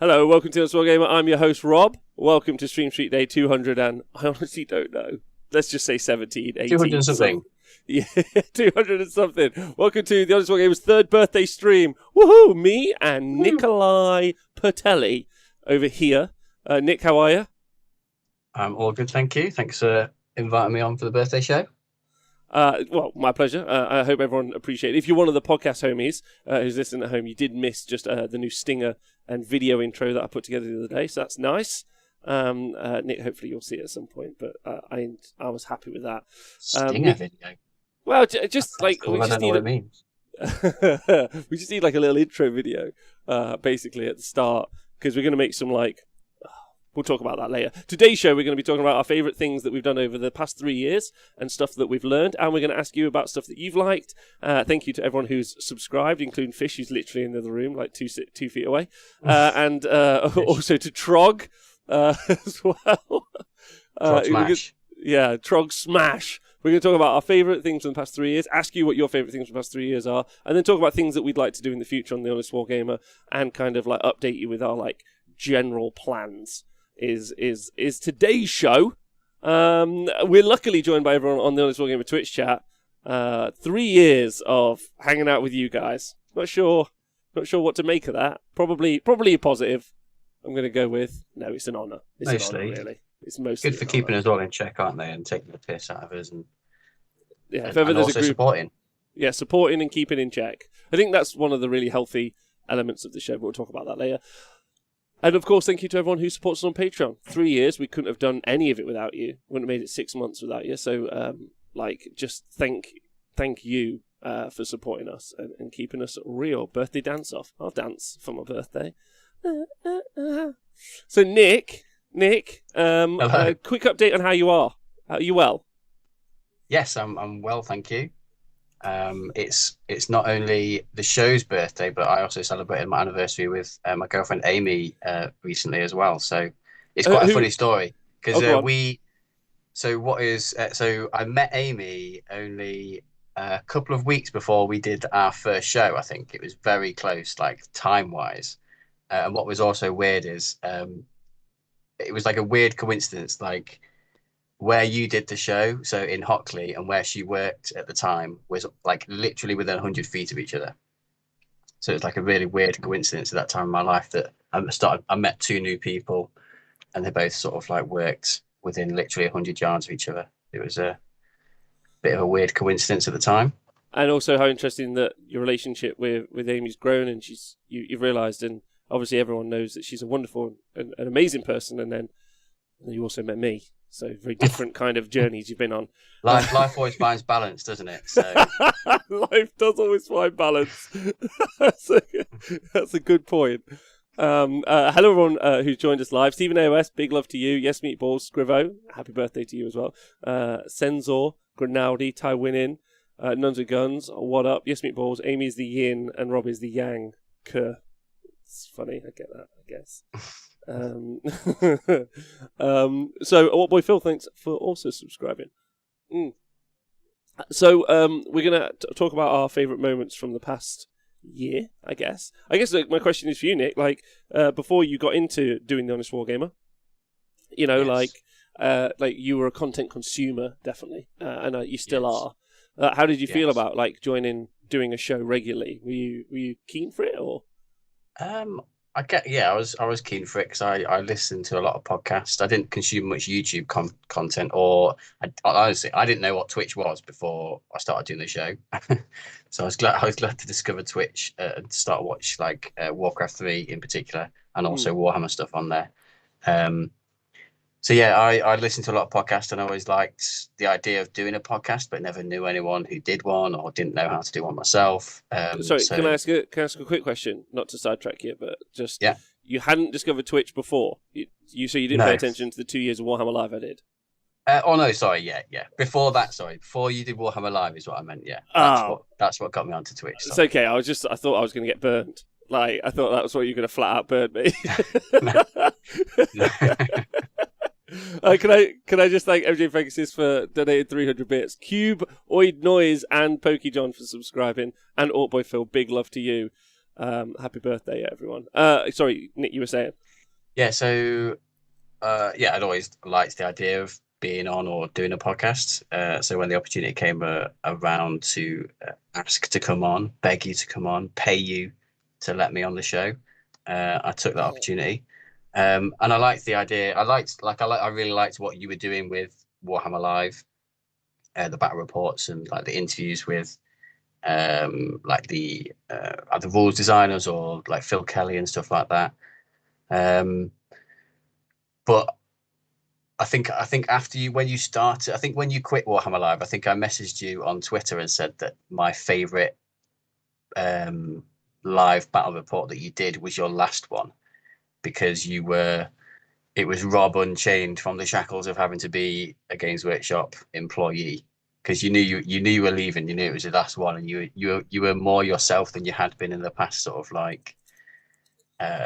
Hello, welcome to Honest Wargamer. I'm your host, Rob. Welcome to Stream Street Day 200 and... I honestly don't know. Let's just say 17, 18. 200 and something. Yeah, 200 and something. Welcome to the Honest Wargamer's third birthday stream. Woohoo! Me and Nikolai Pertelli over here. Nick, how are you? I'm all good, thank you. Thanks for inviting me on for the birthday show. Well, my pleasure. I hope everyone appreciates it. If you're one of the podcast homies who's listening at home, you did miss just the new stinger and video intro that I put together the other day, so that's nice. Nick, hopefully you'll see it at some point, but I was happy with that. Stinger video? Well, just like... Cool. I don't know what it means. We just need like a little intro video, basically, at the start, because we're going to make some like... We'll talk about that later. Today's show, we're going to be talking about our favourite things that we've done over the past 3 years and stuff that we've learned. And we're going to ask you about stuff that you've liked. Thank you to everyone who's subscribed, including Fish, who's literally in the other room, like 2 feet away. And also to Trog as well. Trog Smash. Yeah, Trog Smash. We're going to talk about our favourite things from the past 3 years, ask you what your favourite things from the past 3 years are, and then talk about things that we'd like to do in the future on The Honest Wargamer and kind of like update you with our like general plans. Is today's show. We're luckily joined by everyone on the Honest Wargamer Twitch chat. 3 years of hanging out with you guys. Not sure what to make of that. Probably a positive. I'm going to go with no. It's an honour. It's mostly. an honour, really. It's mostly good for keeping us all in check, aren't they? And taking the piss out of us and yeah. If and ever there's also a group, supporting. Yeah, supporting and keeping in check. I think that's one of the really healthy elements of the show. But we'll talk about that later. And of course, thank you to everyone who supports us on Patreon. 3 years, we couldn't have done any of it without you. Wouldn't have made it 6 months without you. So, just thank you for supporting us and keeping us real. Birthday dance off. I'll dance for my birthday. So, Nick, Hello. quick update on how you are. Are you well? Yes, I'm well, thank you. It's not only the show's birthday, but I also celebrated my anniversary with my girlfriend Amy recently as well. So it's quite a funny story because so I met Amy only a couple of weeks before we did our first show. I think it was very close, like time wise. And what was also weird is it was like a weird coincidence, like. Where you did the show, so in Hockley, and where she worked at the time was like literally within 100 feet of each other. So it's like a really weird coincidence at that time in my life that I met two new people, and they both sort of like worked within literally 100 yards of each other. It was a bit of a weird coincidence at the time. And also how interesting that your relationship with Amy's grown, and you've realised, and obviously everyone knows that she's a wonderful and an amazing person, and then you also met me. So very different kind of journeys you've been on. Life always finds balance, doesn't it? So life does always find balance. That's a good point. Hello everyone who's joined us live. Stephen AOS, big love to you. Yes Meatballs, Scrivo, happy birthday to you as well. Senzor, Grinaldi, Ty Winnin, Nuns with Guns, what up? Yes Meatballs, Amy's the yin and Rob is the yang. It's funny, I get that, I guess. So Old Boy Phil, thanks for also subscribing. So we're gonna talk about our favourite moments from the past year, I guess like, my question is for you, Nick, like before you got into doing the Honest Wargamer, you know, yes. like you were a content consumer, definitely, and you still Yes. are. How did you feel Yes. about like doing a show regularly? Were you keen for it, or I was keen for it because I listened to a lot of podcasts. I didn't consume much YouTube content, or honestly, I didn't know what Twitch was before I started doing the show. So I was glad to discover Twitch and start watch like Warcraft 3 in particular, and also Warhammer stuff on there. So yeah, I listened to a lot of podcasts, and I always liked the idea of doing a podcast, but never knew anyone who did one or didn't know how to do one myself. Sorry, can I ask a quick question? Not to sidetrack you, but just yeah. You hadn't discovered Twitch before. You didn't pay attention to the 2 years of Warhammer Live I did. Before that, before you did Warhammer Live is what I meant. Yeah, that's what got me onto Twitch. It's okay. I thought I was going to get burned. Like I thought that was what you were going to flat out burn me. No. Can I just thank MJ Pegasus for donating 300 bits, Cube, Oid Noise, and Pokey John for subscribing, and Altboy Phil, big love to you. Happy birthday, everyone. Sorry, Nick, you were saying. Yeah, so yeah, I'd always liked the idea of being on or doing a podcast. So when the opportunity came around to ask to come on, beg you to come on, pay you to let me on the show, I took that opportunity. And I liked the idea. I really liked what you were doing with Warhammer Live, the battle reports and like the interviews with like the either rules designers or like Phil Kelly and stuff like that. But I think after when you started, I think when you quit Warhammer Live, I think I messaged you on Twitter and said that my favorite live battle report that you did was your last one, because it was Rob unchained from the shackles of having to be a Games Workshop employee, because you knew you were leaving, you knew it was your last one, and you were more yourself than you had been in the past sort of like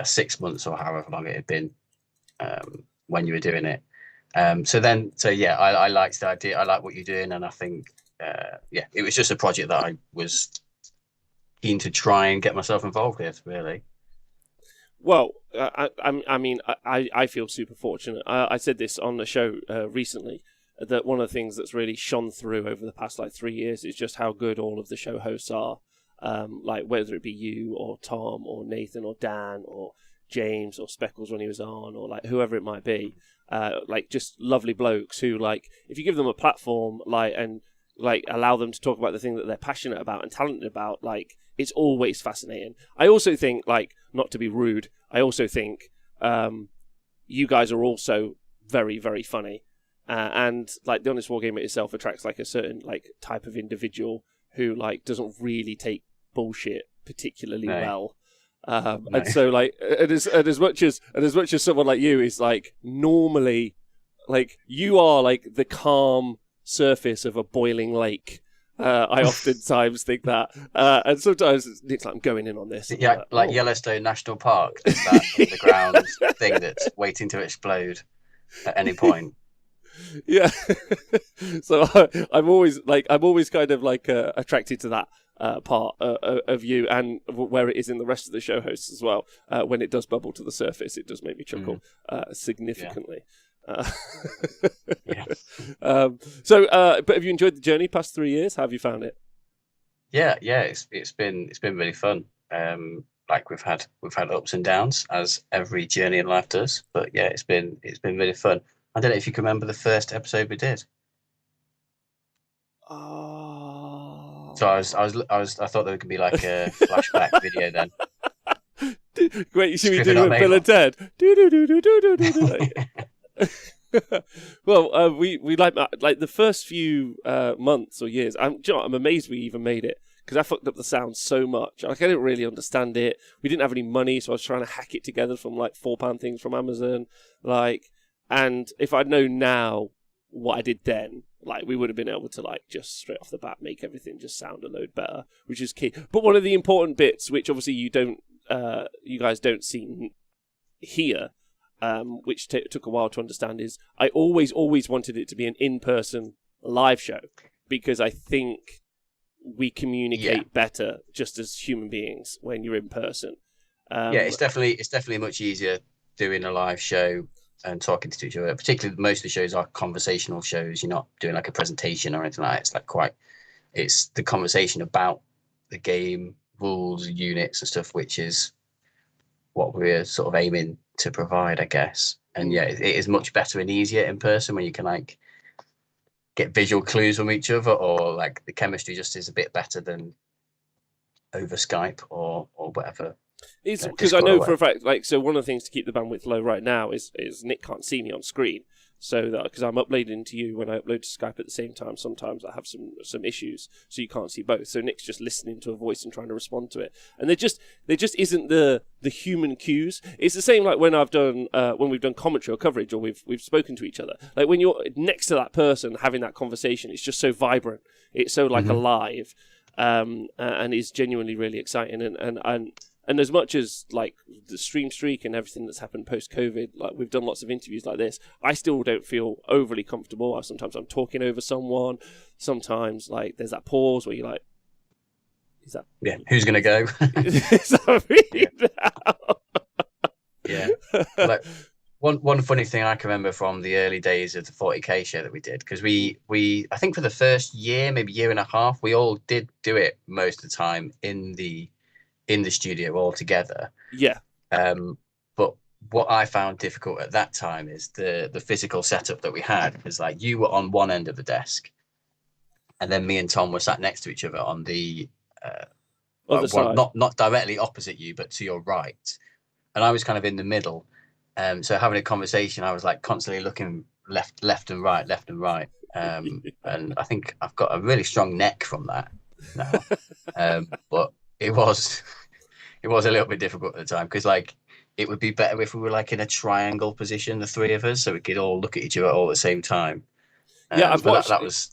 6 months or however long it had been when you were doing it. So yeah, I liked the idea. I like what you're doing, and I think yeah, it was just a project that I was keen to try and get myself involved with, really. Well, I mean, I feel super fortunate. I said this on the show recently, that one of the things that's really shone through over the past like 3 years is just how good all of the show hosts are. Like whether it be you or Tom or Nathan or Dan or James or Speckles when he was on, or like whoever it might be, like just lovely blokes who, like, if you give them a platform, like, and like allow them to talk about the thing that they're passionate about and talented about, like, it's always fascinating. I also think, like, not to be rude, I also think you guys are also very, very funny, and like the Honest Wargamer itself attracts like a certain like type of individual who like doesn't really take bullshit particularly well. No. And so like and as much as someone like you is like normally, like, you are like the calm surface of a boiling lake. I oftentimes think that, and sometimes it's like I'm going in on this. Yeah, like Yellowstone National Park, there's that underground thing that's waiting to explode at any point. Yeah. So I'm always kind of like attracted to that part of you, and where it is in the rest of the show hosts as well. When it does bubble to the surface, it does make me chuckle significantly. Yeah. So, but have you enjoyed the journey past 3 years? How have you found it? Yeah, it's been really fun. Like we've had ups and downs, as every journey in life does. But yeah, it's been really fun. I don't know if you can remember the first episode we did. Oh. So I thought there could be like a flashback video then. Great, you see me do with Bill and Ted. Well, we like the first few months or years. I'm amazed we even made it, because I fucked up the sound so much. Like, I didn't really understand it. We didn't have any money, so I was trying to hack it together from like £4 things from Amazon. Like, and if I'd known now what I did then, like, we would have been able to like just straight off the bat make everything just sound a load better, which is key. But one of the important bits, which obviously you guys don't see here, which took a while to understand, is I always wanted it to be an in-person live show, because I think we communicate better just as human beings when you're in person. Yeah, it's definitely much easier doing a live show and talking to each other. Particularly, most of the shows are conversational shows. You're not doing like a presentation or anything like that. It's like it's the conversation about the game, rules, units, and stuff, which is what we're sort of aiming to provide, I guess. And yeah, it is much better and easier in person when you can like get visual clues from each other, or like the chemistry just is a bit better than over Skype or whatever. It's because I know for a fact, like, so one of the things to keep the bandwidth low right now is Nick can't see me on screen, so that because I'm uploading to you when I upload to Skype at the same time, sometimes I have some issues, so you can't see both. So Nick's just listening to a voice and trying to respond to it, and there just isn't the human cues. It's the same like when we've done commentary or coverage, or we've spoken to each other. Like when you're next to that person having that conversation, it's just so vibrant. It's so like alive, and it's genuinely really exciting. And as much as like the stream streak and everything that's happened post-COVID, like we've done lots of interviews like this, I still don't feel overly comfortable. Sometimes I'm talking over someone. Sometimes like there's that pause where you're like, Is that Who's gonna go? is that me now? Yeah. Like one funny thing I can remember from the early days of the 40k show that we did, because we I think for the first year, maybe year and a half, we all did do it most of the time in the studio all together. Yeah. But what I found difficult at that time is the physical setup that we had, because like you were on one end of the desk, and then me and Tom were sat next to each other on the Other side. not directly opposite you, but to your right, and I was kind of in the middle. So having a conversation, I was like constantly looking left and right. And I think I've got a really strong neck from that now. But it was a little bit difficult at the time, because like it would be better if we were like in a triangle position, the three of us, so we could all look at each other all at the same time. Yeah, I've watched that was.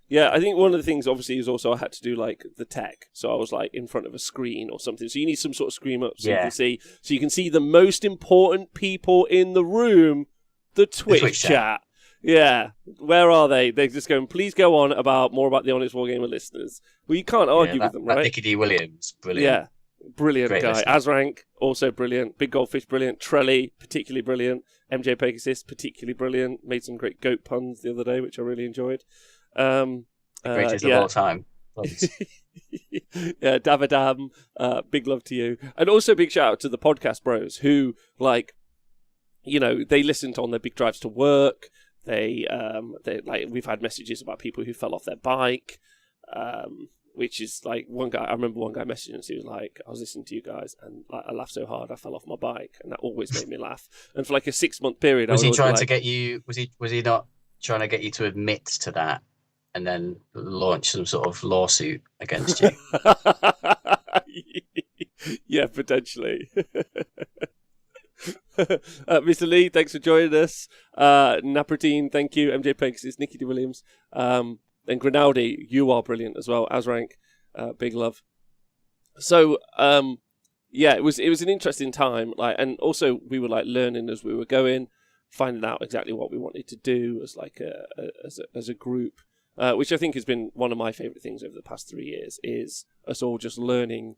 Yeah, I think one of the things obviously is also I had to do like the tech, so I was like in front of a screen or something. So you need some sort of screen up so you can see the most important people in the room, the Twitch chat. Yeah, where are they? They're just going, please go on more about the Honest Wargamer listeners. Well, you can't argue with them, right? Nicky D. Williams, brilliant. Yeah, brilliant Great guy. Listener. Azrank, also brilliant. Big Goldfish, brilliant. Trelly, particularly brilliant. MJ Pegasus, particularly brilliant. Made some great goat puns the other day, which I really enjoyed. Greatest of all time. Yeah, Davadam, big love to you. And also big shout out to the podcast bros who, like, you know, they listened on their big drives to work. They like, we've had messages about people who fell off their bike, which is like I remember one guy messaging us, he was like, I was listening to you guys and like, I laughed so hard I fell off my bike, and that always made me laugh. And for like a 6-month period, was he trying to get you? Was he not trying to get you to admit to that and then launch some sort of lawsuit against you? Yeah, potentially. Mr. Lee, thanks for joining us. Napratine, thank you. MJ Pegasus, Nicky D. Williams, and Grinaldi, you are brilliant as well. Azrank, big love. So, yeah, it was an interesting time. Like, and also we were like learning as we were going, finding out exactly what we wanted to do as like as a group. Which I think has been one of my favourite things over the past 3 years, is us all just learning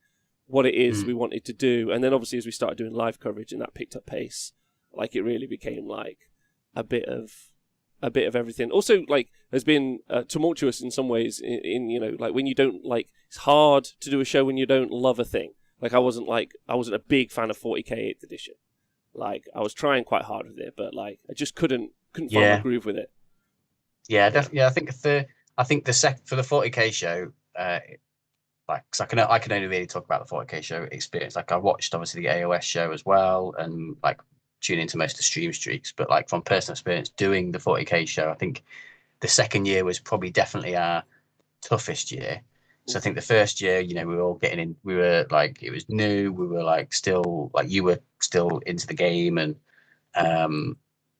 what it is we wanted to do. And then obviously as we started doing live coverage and that picked up pace, like it really became like a bit of everything. Also, like, has been tumultuous in some ways in you know, like when you don't, like, it's hard to do a show when you don't love a thing. Like I wasn't a big fan of 40k 8th edition. Like I was trying quite hard with it, but like I just couldn't find my groove with it. Yeah, definitely. Yeah, I think for the 40k show, like, cause I can only really talk about the 40k show experience. Like I watched obviously the AOS show as well, and like tune into most of the stream streaks. But like from personal experience doing the 40k show, I think the second year was probably definitely our toughest year. So I think the first year, you know, we were all getting in. We were like, it was new. We were like still, like, you were still into the game, and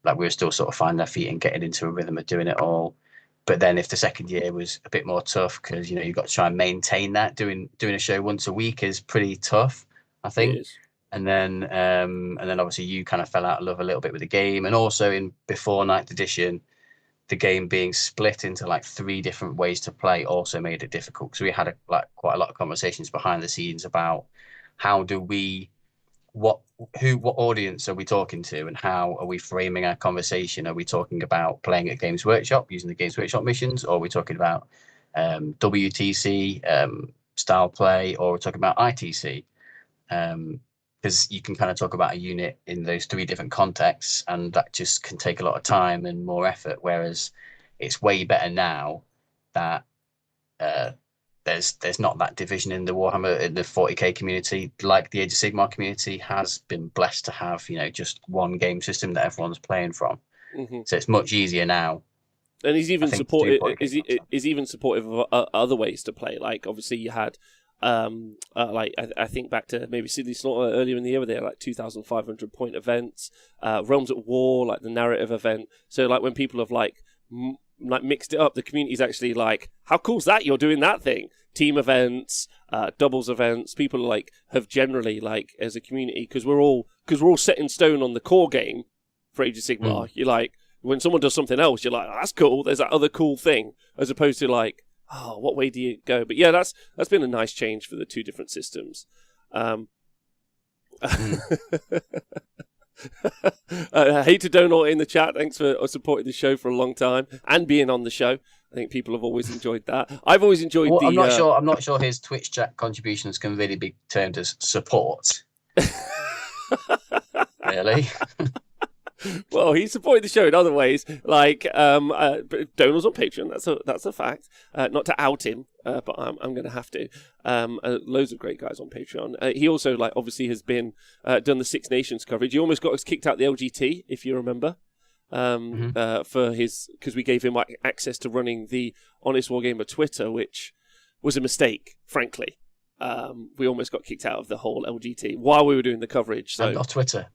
like we were still sort of finding our feet and getting into a rhythm of doing it all. But then if the second year was a bit more tough, because, you know, you've got to try and maintain that, doing a show once a week is pretty tough, I think. And then obviously you kind of fell out of love a little bit with the game, and also in before 9th edition, the game being split into like 3 different ways to play also made it difficult, because we had quite a lot of conversations behind the scenes about how do we, what audience are we talking to, and how are we framing our conversation? Are we talking about playing at Games Workshop, using the Games Workshop missions, or are we talking about WTC style play, or we're talking about ITC? Because you can kind of talk about a unit in those 3 different contexts, and that just can take a lot of time and more effort. Whereas it's way better now that there's not that division in the Warhammer, in the 40k community, like the Age of Sigmar community has been blessed to have, you know, just one game system that everyone's playing from. So it's much easier now. And he's even supportive. Is even supportive of other ways to play. Like obviously you had. Like I think back to maybe Sidney Slaughter earlier in the year, where they had like 2,500 point events, Realms at War, like the narrative event. So like when people have like mixed it up, the community's actually like, how cool's that you're doing that thing? Team events, doubles events. People like have generally, like, as a community, because we're all set in stone on the core game for Age of Sigmar. You're like, when someone does something else, you're like, oh, that's cool. There's that other cool thing, as opposed to like oh, what way do you go? But yeah, that's been a nice change for the two different systems. Hey to Donut in the chat. Thanks for supporting the show for a long time and being on the show. I think people have always enjoyed that. I've always enjoyed the. I'm not sure his Twitch chat contributions can really be termed as support. Really? Well, he supported the show in other ways, like donors on Patreon. That's a fact. Not to out him, but I'm going to have to. Loads of great guys on Patreon. He also, like, obviously has been done the Six Nations coverage. He almost got us kicked out the LGT, if you remember, for his, because we gave him access to running the Honest Wargamer Twitter, which was a mistake, frankly. We almost got kicked out of the whole LGT while we were doing the coverage. So. And off Twitter.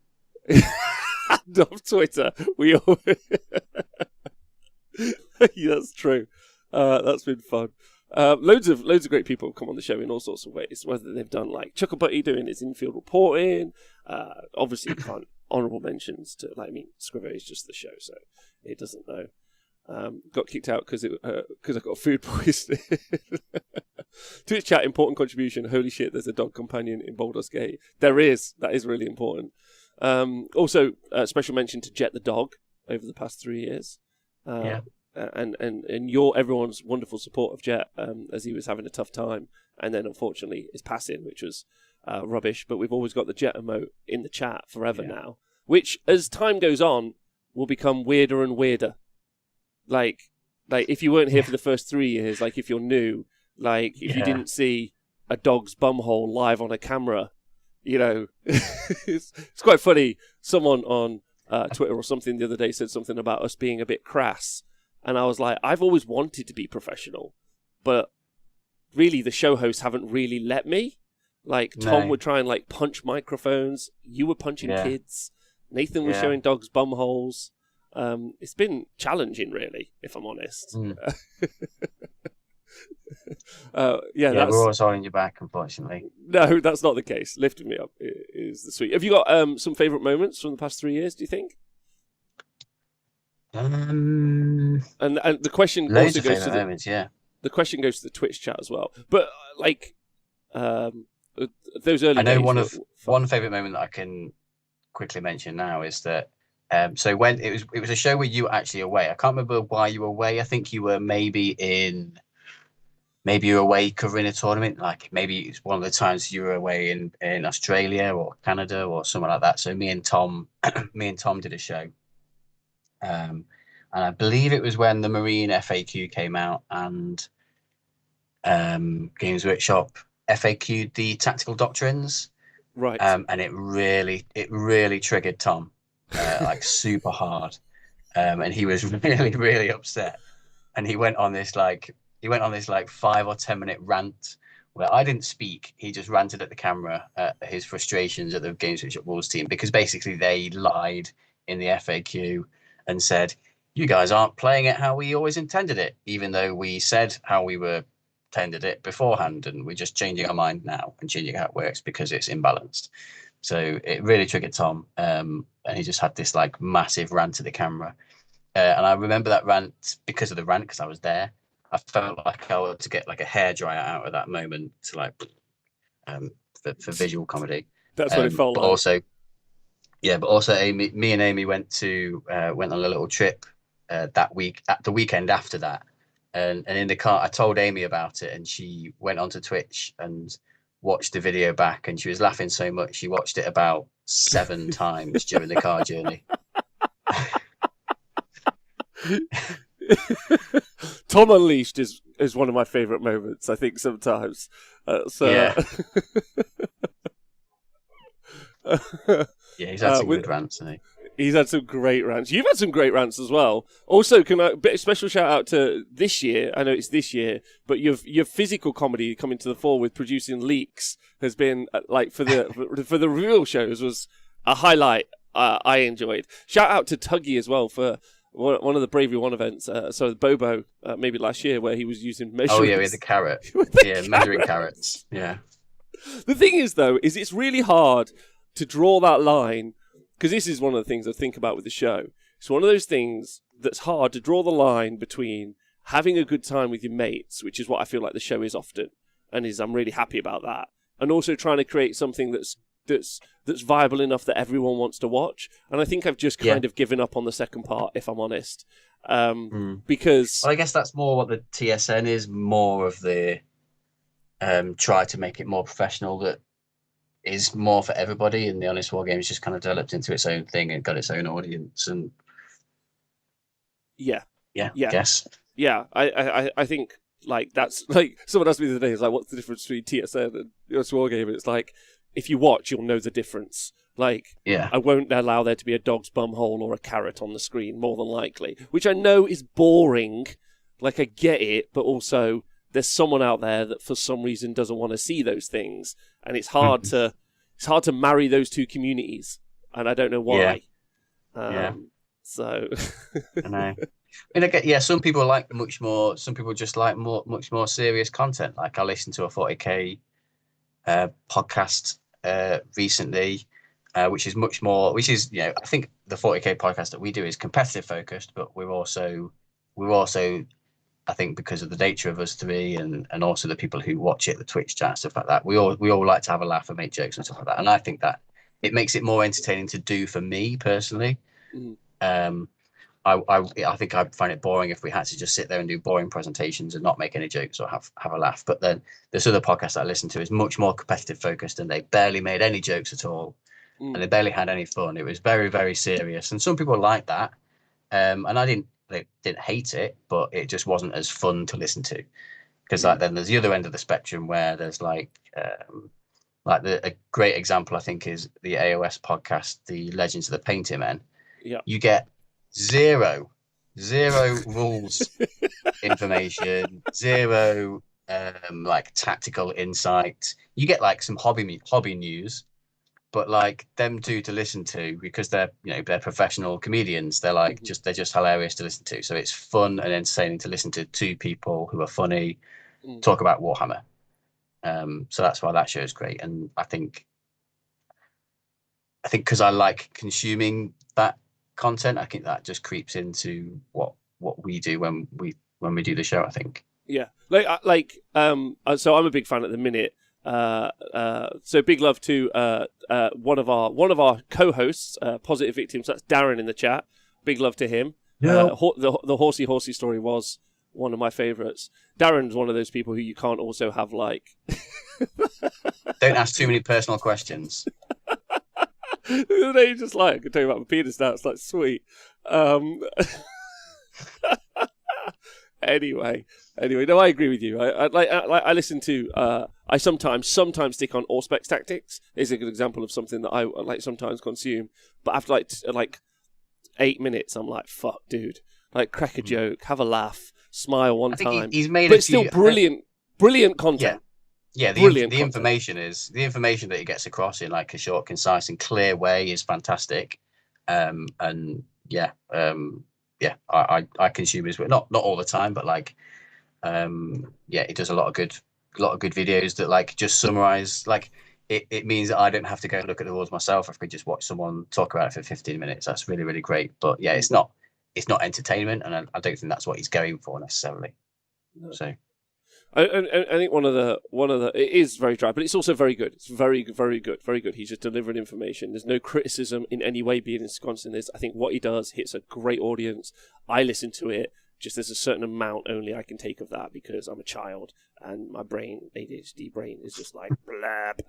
Off Twitter, we all. Yeah, that's true. That's been fun. Loads of great people have come on the show in all sorts of ways. Whether they've done like Chuckabutty doing his infield reporting, obviously can't honourable mentions to Scrivo is just the show, so it doesn't know. Got kicked out because I got food poisoning. Twitch chat, important contribution. Holy shit, there's a dog companion in Baldur's Gate. There is. That is really important. Also, special mention to Jet the dog over the past 3 years. And everyone's wonderful support of Jet as he was having a tough time, and then unfortunately his passing, which was rubbish. But we've always got the Jet emote in the chat forever now, which as time goes on will become weirder and weirder. Like if you weren't here for the first 3 years, like if you're new, like if you didn't see a dog's bumhole live on a camera, you know, it's quite funny. Someone on Twitter or something the other day said something about us being a bit crass. And I was like, I've always wanted to be professional, but really the show hosts haven't really let me. Like, Tom would try and, like, punch microphones. You were punching kids. Nathan was showing dogs bum holes. It's been challenging, really, if I'm honest. We're always holding you back, unfortunately. No, that's not the case. Lifting me up is the sweet. Have you got some favourite moments from the past 3 years, do you think? And the question also goes to the question goes to the Twitch chat as well. But like those early I know days one favourite moment that I can quickly mention now is that so when it was a show where you were actually away. I can't remember why you were away. I think you were maybe you were away covering a tournament. Like maybe it's one of the times you were away in Australia or Canada or somewhere like that. So me and Tom did a show. And I believe it was when the Marine FAQ came out and Games Workshop FAQ'd the tactical doctrines. Right. And it really triggered Tom, like super hard. And he was really, really upset. And he went on this like 5 or 10 minute rant where I didn't speak. He just ranted at the camera at his frustrations at the Games Workshop Wolves team, because basically they lied in the FAQ and said, you guys aren't playing it how we always intended it, even though we said how we were intended it beforehand, and we're just changing our mind now and changing how it works because it's imbalanced. So it really triggered Tom, and he just had this like massive rant to the camera. And I remember that rant because of the rant, because I was there. I felt like I ought to get like a hairdryer out of that moment to like for visual comedy. That's what it felt like. But also me and Amy went on a little trip that week, at the weekend after that. And in the car, I told Amy about it, and she went onto Twitch and watched the video back, and she was laughing so much she watched it about 7 times during the car journey. Tom Unleashed is one of my favourite moments, I think, sometimes. He's had some good rants, hasn't he? He's had some great rants. You've had some great rants as well. Also, special shout out to this year. I know it's this year, but your physical comedy coming to the fore with producing leaks has been like for the real shows was a highlight. I enjoyed. Shout out to Tuggy as well for one of the Bravery One events. Bobo maybe last year where he was using measurements. Oh yeah, with the carrot. Measuring carrots. Yeah. The thing is though, it's really hard to draw that line. Because this is one of the things I think about with the show. It's one of those things that's hard to draw the line between having a good time with your mates, which is what I feel like the show is often, and I'm really happy about that. And also trying to create something that's viable enough that everyone wants to watch. And I think I've just kind of given up on the second part, if I'm honest, because I guess that's more what the TSN is, more of the try to make it more professional, that is more for everybody, and the Honest War Games just kind of developed into its own thing and got its own audience. And I guess I think like that's like someone asked me the other day, it's like, what's the difference between TSN and Honest War Game? And it's like, if you watch, you'll know the difference. Like, I won't allow there to be a dog's bumhole or a carrot on the screen, more than likely, which I know is boring. Like, I get it, but also there's someone out there that for some reason doesn't want to see those things, and it's hard to marry those two communities, and I don't know why. So I know. I mean, I get, some people like much more. Some people just like much more serious content. Like, I listened to a 40K podcast recently, which is much more. Which is, I think the 40K podcast that we do is competitive focused, but we're also, I think, because of the nature of us three, and also the people who watch it, the Twitch chat, stuff like that, we all like to have a laugh and make jokes and stuff like that. And I think that it makes it more entertaining to do for me personally. I think I'd find it boring if we had to just sit there and do boring presentations and not make any jokes or have a laugh. But then this other podcast that I listen to is much more competitive focused, and they barely made any jokes at all, and they barely had any fun. It was very, very serious, and some people like that. And I didn't hate it, but it just wasn't as fun to listen to, because then there's the other end of the spectrum where there's a great example, I think, is the AOS podcast, the Legends of the Painting Men. Yeah, you get zero rules information, zero tactical insight. You get some hobby news, but them two to listen to, because they're professional comedians, they're they're just hilarious to listen to. So it's fun and entertaining to listen to two people who are funny talk about Warhammer. So that's why that show is great. And I think because I like consuming that content, I think that just creeps into what we do when we do the show, I think. So I'm a big fan at the minute. So big love to one of our co-hosts, Positive Victims. That's Darren in the chat. Big love to him. The horsey story was one of my favourites. Darren's one of those people who you can't also have Don't ask too many personal questions. They just I could tell you about my penis now. It's sweet. Anyway, no, I agree with you. I listen to. I sometimes stick on Auspex Tactics. Is a good example of something that I sometimes consume. But after 8 minutes, I'm like, fuck, dude. Crack a joke, have a laugh, smile one time. He's made but it's still brilliant content. Yeah, the information that he gets across in a short, concise, and clear way is fantastic. I consume it as well. Not all the time, but he does a lot of good videos that just summarize. It means that I don't have to go and look at the rules myself. I could just watch someone talk about it for 15 minutes. That's really, really great. But yeah, it's not entertainment, and I don't think that's what he's going for necessarily. No. So. I think one of the it is very dry, but it's also very good. It's very, very good, very good. He's just delivering information. There's no criticism in any way being ensconced in this. I think what he does hits a great audience. I listen to it. Just there's a certain amount only I can take of that because I'm a child and my brain, ADHD brain, is just blab.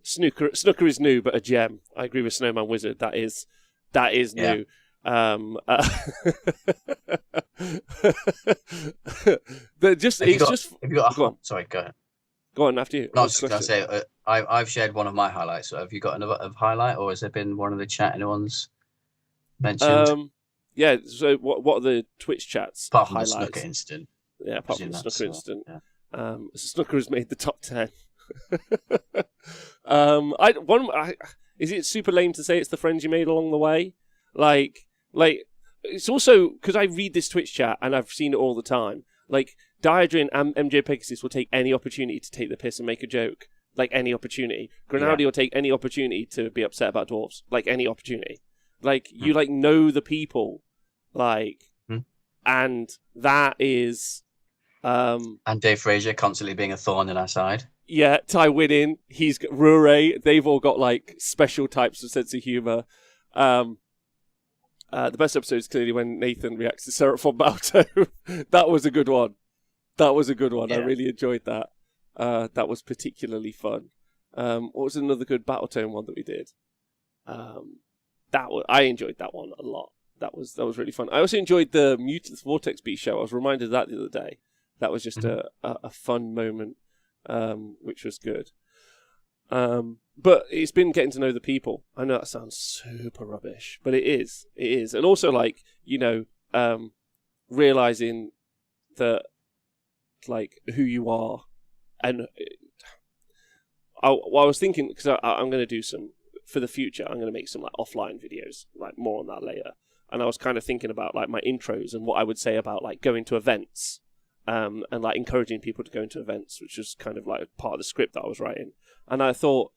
Snooker is new, but a gem. I agree with Snowman Wizard. That is new. Sorry, go ahead. Go on after you. No, I was just going to say, I've shared one of my highlights. So have you got another highlight, or has there been one of the chat anyone's mentioned? Yeah. So what are the Twitch chats? Apart from the Snooker incident. Yeah, apart from the Snooker incident. Yeah. Snooker has made the top 10. Is it super lame to say it's the friends you made along the way? It's also because I read this Twitch chat and I've seen it all the time. Diadrin and MJ Pegasus will take any opportunity to take the piss and make a joke. Any opportunity. Grinaldi will take any opportunity to be upset about dwarves. Any opportunity. You know the people. and that is, And Dave Frazier constantly being a thorn in our side. yeah, Ty winning. He's got Rure. They've all got like special types of sense of humor. The best episode is clearly when Nathan reacts to Seraphon Balto. That was a good one. Yeah. I really enjoyed that. That was particularly fun. What was another good Battletone one that we did? I enjoyed that one a lot. That was really fun. I also enjoyed the Mutant Vortex Beast show. I was reminded of that the other day. That was just a fun moment, which was good. But it's been getting to know the people. I know that sounds super rubbish, but it is. And also, like, you know, realizing that, like, who you are. And I was thinking, because I'm going to do some, for the future, I'm going to make some like offline videos, like more on that later. And I was kind of thinking about like my intros and what I would say about like going to events, and like encouraging people to go into events, which was kind of like part of the script that I was writing. And I thought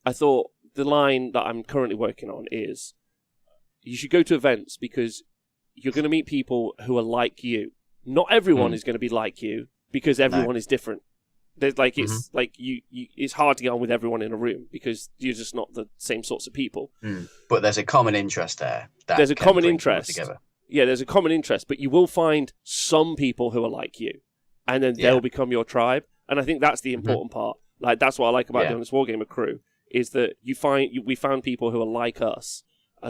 the line that I'm currently working on is, you should go to events because you're going to meet people who are like you. Not everyone is going to be like you, because everyone is different. There's like it's like you it's hard to get on with everyone in a room because you're just not the same sorts of people. But there's a common interest there. There's a common interest together. Yeah, there's a common interest, but you will find some people who are like you, and then they'll become your tribe. And I think that's the important part. Like, that's what I like about the Honest Wargamer crew, is that we found people who are like us,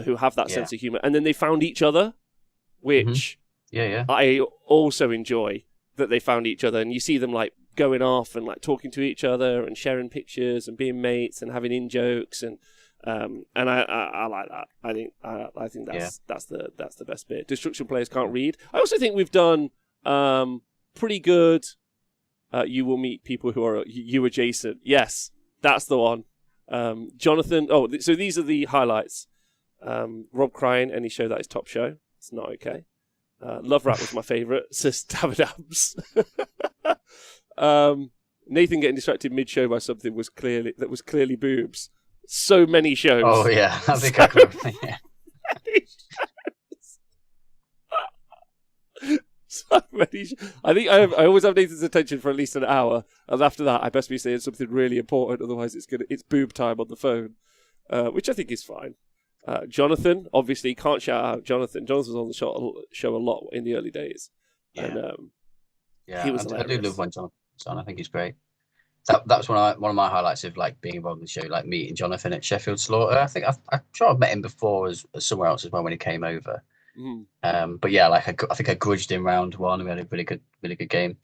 who have that sense of humor, and then they found each other, which I also enjoy that they found each other, and you see them like going off and like talking to each other and sharing pictures and being mates and having in jokes, and I like that. I think that's the best bit. Destruction Players Can't Read. I also think we've done pretty good. You will meet people who are you adjacent. Yes, that's the one. Jonathan. Oh, so these are the highlights. Rob crying, any show that is top show. It's not okay. Love Rap was my favourite, says Tabadabs. Nathan getting distracted mid-show by something was clearly boobs. So many shows. Oh yeah, I think I could. Yeah. So many. I think I always have Nathan's attention for at least an hour, and after that, I best be saying something really important. Otherwise, it's boob time on the phone, which I think is fine. Jonathan, obviously, can't shout out Jonathan. Jonathan was on the show a lot in the early days. Yeah, and, he was I do love when Jonathan's on. I think he's great. That was one of my highlights of like being involved in the show, like meeting Jonathan at Sheffield Slaughter. I think I'm sure I've met him before as somewhere else as well when he came over. But yeah, like I think I grudged him round one, and we had a really good game.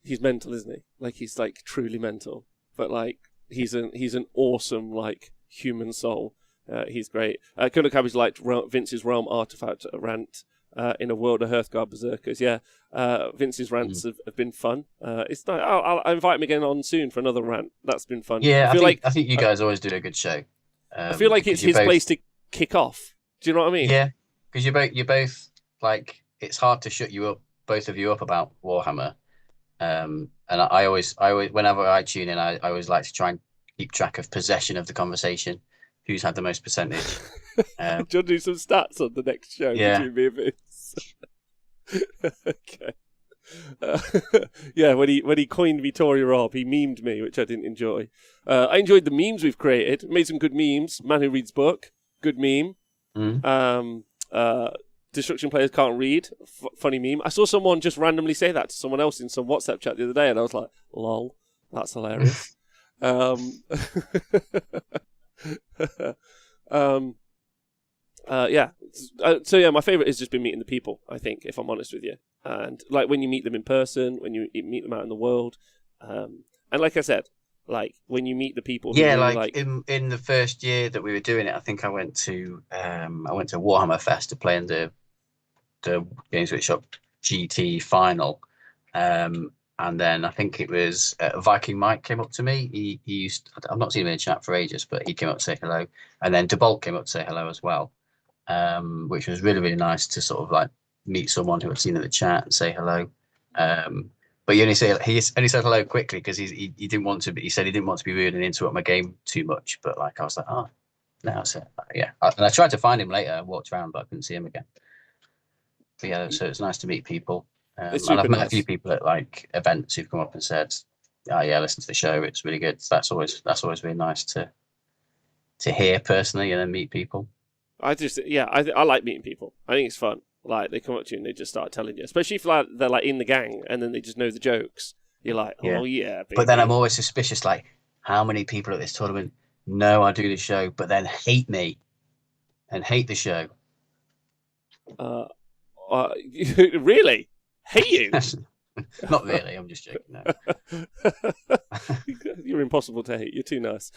He's mental, isn't he? Like, he's like truly mental, but like he's an awesome like human soul. He's great. Colonel Cabbage liked Vince's Realm Artifact rant in a world of Hearthguard Berserkers. Yeah, Vince's rants have been fun. It's nice. I'll invite him again on soon for another rant. That's been fun. Yeah, I think you guys always do a good show. I feel like it's his place to kick off. Do you know what I mean? Yeah, because you're both like, it's hard to shut you up, both of you up about Warhammer. And I always whenever I tune in, I always like to try and keep track of possession of the conversation. Who's had the most percentage? Do you want to do some stats on the next show between me and Vince? Okay. Yeah, when he coined Vittoria Rob, he memed me, which I didn't enjoy. I enjoyed the memes we've created. Made some good memes. Man Who Reads Book, good meme. Destruction Players Can't Read, funny meme. I saw someone just randomly say that to someone else in some WhatsApp chat the other day, and I was like, lol, that's hilarious. Yeah. So yeah, my favorite has just been meeting the people, I think, if I'm honest with you. And like when you meet them in person, when you meet them out in the world, and like I said, like when you meet the people. Yeah, like in the first year that we were doing it, I think I went to Warhammer Fest to play in the Games Workshop GT final. And then I think it was Viking Mike came up to me. I've not seen him in a chat for ages, but he came up to say hello. And then DeBolt came up to say hello as well, which was really, really nice to sort of like meet someone who I'd seen in the chat and say hello. But he only said hello quickly because he didn't want to. He said he didn't want to be rude and interrupt my game too much. But like I was like, oh, no, that's it. Yeah. And I tried to find him later. I walked around, but I couldn't see him again. yeah, so it's nice to meet people. It's And I've super met a few nice. people at like events who've come up and said, "Oh yeah, listen to the show. It's really good." So that's always really nice to hear personally and then meet people. I like meeting people. I think it's fun. Like they come up to you and they just start telling you, especially if like they're like in the gang and then they just know the jokes. You're like, Yeah. oh yeah, But then I'm baby. always suspicious, like how many people at this tournament know I do the show, but then hate me and hate the show. Uh, really hate you. Not really. I'm just joking. No. You're impossible to hate. You're too nice.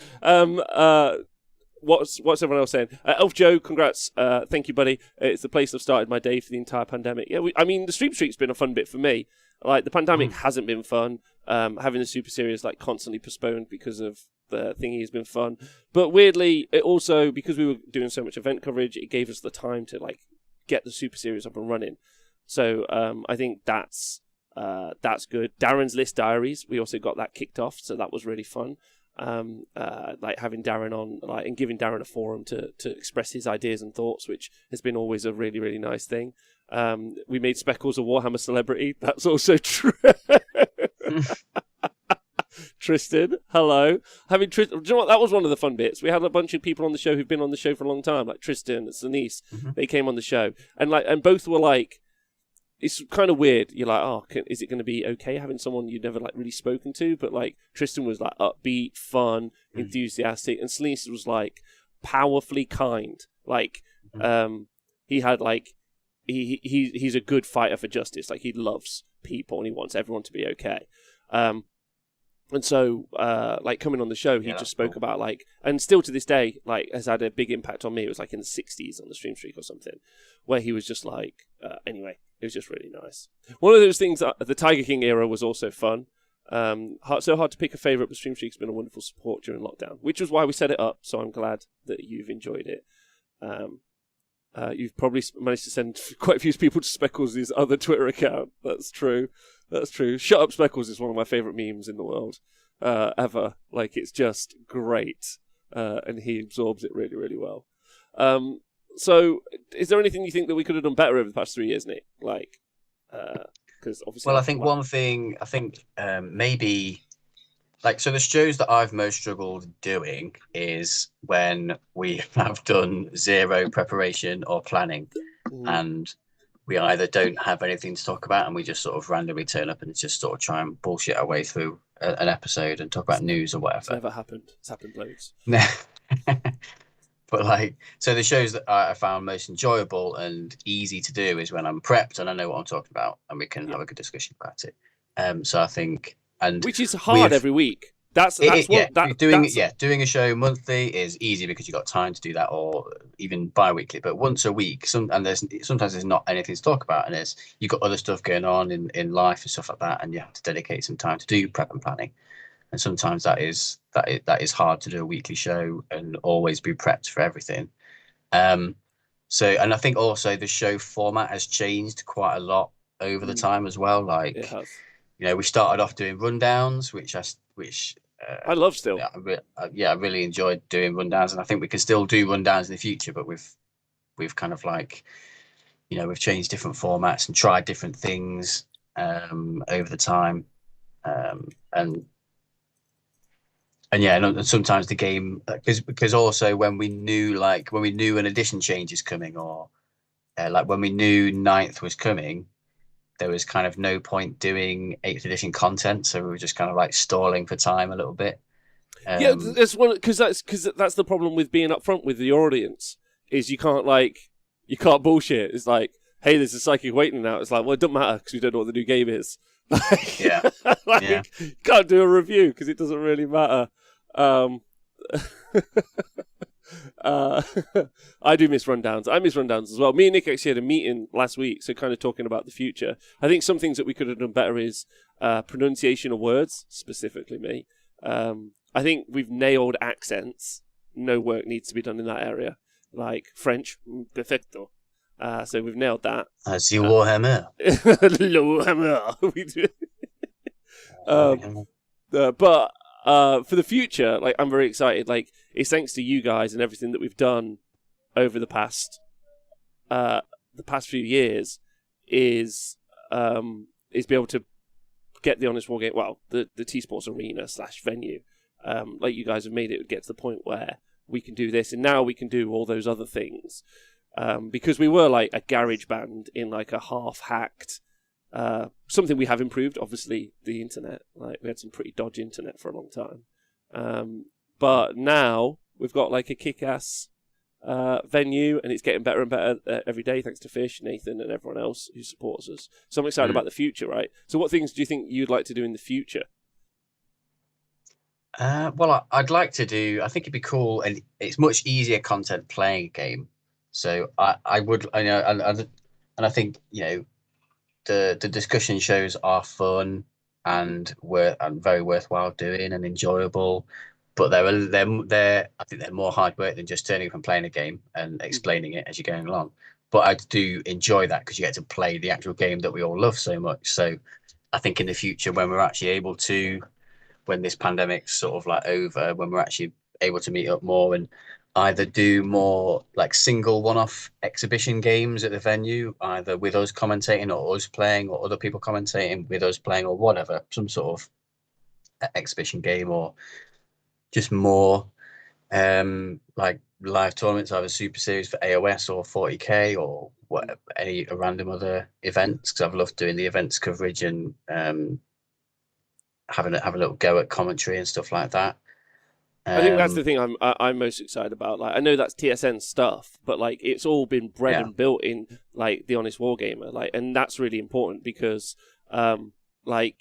What's everyone else saying? Elf Joe, congrats. Thank you, buddy. It's the place I've started my day for the entire pandemic. Yeah, I mean, the stream streak's been a fun bit for me. Like, the pandemic hasn't been fun. Having the Super Series, like, constantly postponed because of the thingy has been fun. But weirdly, it also, because we were doing so much event coverage, it gave us the time to, like, get the Super Series up and running. So, I think that's good. Darren's List Diaries, we also got that kicked off, so that was really fun. Like having Darren on, like, and giving Darren a forum to express his ideas and thoughts, which has been always a really, really nice thing. We made Speckles a Warhammer celebrity. That's also true. Tristan, hello. Do you know what? That was one of the fun bits. We had a bunch of people on the show who've been on the show for a long time, like Tristan and Denise. They came on the show, and both were like, it's kind of weird. You're like, oh, is it going to be okay having someone you've never like really spoken to? But like Tristan was like upbeat, fun, enthusiastic, and Celeste was like powerfully kind. Like, he had like he's a good fighter for justice. Like he loves people and he wants everyone to be okay. And so, like coming on the show, he just spoke about like, and still to this day, like has had a big impact on me. It was like in the 60s on the stream streak or something, where he was just like, anyway, it was just really nice. One of those things, the Tiger King era was also fun. So hard to pick a favourite, but Stream Streak's been a wonderful support during lockdown, which was why we set it up. So I'm glad that you've enjoyed it. You've probably managed to send quite a few people to Speckles' other Twitter account. That's true. That's true. Shut Up Speckles is one of my favourite memes in the world ever. Like, it's just great. And he absorbs it really, really well. So, is there anything you think that we could have done better over the past 3 years, Nick? Like, because obviously... Well, I think one thing, maybe... Like, so the shows that I've most struggled doing is when we have done zero preparation or planning, and we either don't have anything to talk about and we just sort of randomly turn up and just sort of try and bullshit our way through an episode and talk about news or whatever. It's never happened. It's happened loads. But like, so the shows that I found most enjoyable and easy to do is when I'm prepped and I know what I'm talking about and we can have a good discussion about it. So I think... Which is hard every week. Doing a show monthly is easy because you've got time to do that, or even bi-weekly. But once a week, sometimes there's not anything to talk about, and you've got other stuff going on in life and stuff like that, and you have to dedicate some time to do prep and planning. And sometimes that is hard to do a weekly show and always be prepped for everything. So, and I think also the show format has changed quite a lot over the time as well. Like, it has. You know, we started off doing rundowns, which I love still. I really enjoyed doing rundowns, and I think we can still do rundowns in the future. But we've kind of like, you know, we've changed different formats and tried different things over the time, and sometimes the game because also when we knew an edition change is coming, or like when we knew 9th was coming, there was kind of no point doing 8th edition content, so we were just kind of like stalling for time a little bit. That's the problem with being upfront with the audience is you can't bullshit. It's like, hey, there's a Psychic Awakening out. It's like, well, it doesn't matter because we don't know what the new game is. You can't do a review because it doesn't really matter. I do miss rundowns. I miss rundowns as well. Me and Nick actually had a meeting last week, so kind of talking about the future. I think some things that we could have done better is pronunciation of words, specifically me. I think we've nailed accents. No work needs to be done in that area. Like French, perfecto. So we've nailed that. As the Warhammer. Warhammer. We do. But for the future, like, I'm very excited. Like, it's thanks to you guys and everything that we've done over the past few years. is be able to get the Honest Wargame, well, the T-Sports Arena / venue. Like you guys have made it get to the point where we can do this, and now we can do all those other things. Because we were like a garage band in like a half-hacked, something we have improved, obviously, the internet. Like we had some pretty dodgy internet for a long time. But now we've got like a kick-ass venue, and it's getting better and better every day, thanks to Fish, Nathan, and everyone else who supports us. So I'm excited about the future, right? So what things do you think you'd like to do in the future? Well, I'd like to do. I think it'd be cool, and it's much easier content playing a game. So I would, I know, and I think the discussion shows are fun and very worthwhile doing and enjoyable. But they're I think they're more hard work than just turning up and playing a game and explaining it as you're going along. But I do enjoy that because you get to play the actual game that we all love so much. So I think in the future, when we're actually able to, when this pandemic's sort of like over, when we're actually able to meet up more and either do more like single one-off exhibition games at the venue, either with us commentating or us playing or other people commentating with us playing or whatever, some sort of exhibition game, or just more like live tournaments, either Super Series for AOS or 40k or what, any random other events, because I've loved doing the events coverage and having a little go at commentary and stuff like that. I think that's the thing I'm most excited about. Like, I know that's TSN stuff, but like it's all been bred and built in like the Honest Wargamer, like, and that's really important because like,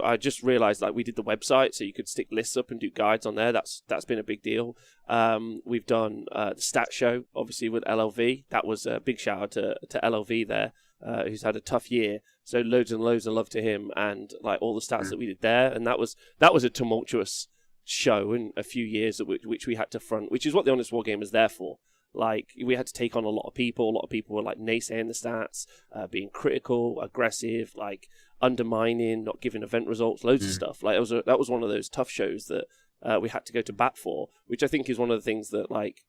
I just realized like we did the website, so you could stick lists up and do guides on there. That's been a big deal. We've done the stat show, obviously, with LLV. That was a big shout out to LLV there, who's had a tough year. So loads and loads of love to him and like all the stats that we did there. And that was a tumultuous show in a few years which we had to front, which is what the Honest Wargamer is there for. Like, we had to take on a lot of people. A lot of people were like naysaying the stats, being critical, aggressive, like undermining, not giving event results, loads of stuff. Like, that was one of those tough shows that we had to go to bat for, which I think is one of the things that like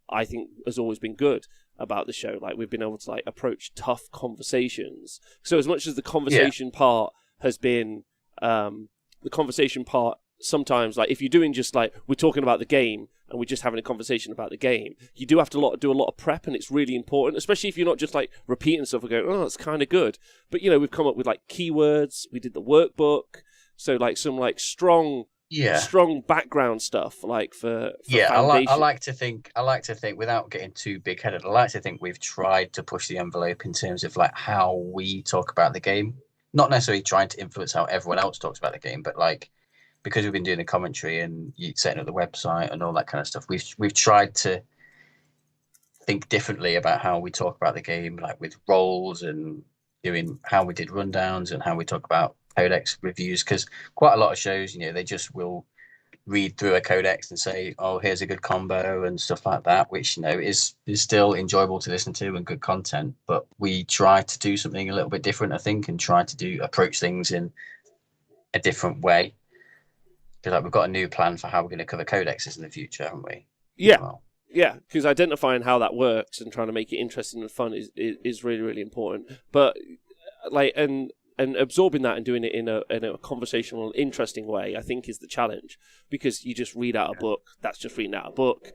I think has always been good about the show. Like, we've been able to like approach tough conversations. So as much as the conversation part has been the conversation part, sometimes, like, if you're doing just like we're talking about the game and we're just having a conversation about the game, you do have to do a lot of prep, and it's really important, especially if you're not just like repeating stuff and going, oh, that's kind of good. But we've come up with like keywords. We did the workbook, so like some like strong background stuff, like for foundation. I like to think without getting too big headed. I like to think we've tried to push the envelope in terms of like how we talk about the game, not necessarily trying to influence how everyone else talks about the game, but like, because we've been doing the commentary and setting up the website and all that kind of stuff, we've tried to think differently about how we talk about the game, like with roles and doing how we did rundowns and how we talk about codex reviews. Because quite a lot of shows, they just will read through a codex and say, "Oh, here's a good combo" and stuff like that, which is still enjoyable to listen to and good content. But we try to do something a little bit different, I think, and try to approach things in a different way. Because like, we've got a new plan for how we're going to cover codexes in the future, haven't we? Yeah, because identifying how that works and trying to make it interesting and fun is really, really important. But like, and absorbing that and doing it in a conversational, interesting way, I think, is the challenge. Because you just read out a book, that's just reading out a book.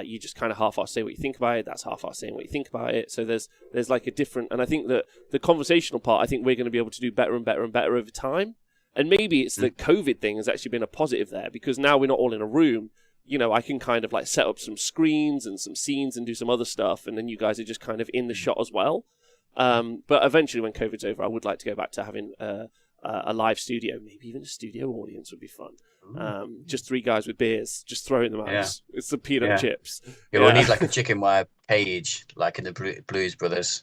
You just kind of half-ass say what you think about it, that's half-ass saying what you think about it. So there's like a different, and I think that the conversational part, I think we're going to be able to do better and better and better over time. And maybe it's the COVID thing has actually been a positive there, because now we're not all in a room. I can kind of like set up some screens and some scenes and do some other stuff, and then you guys are just kind of in the shot as well. But eventually, when COVID's over, I would like to go back to having a live studio. Maybe even a studio audience would be fun. Just three guys with beers, just throwing them out. Yeah. It's the peanut chips. We'll need like a chicken wire cage, like in the Blues Brothers,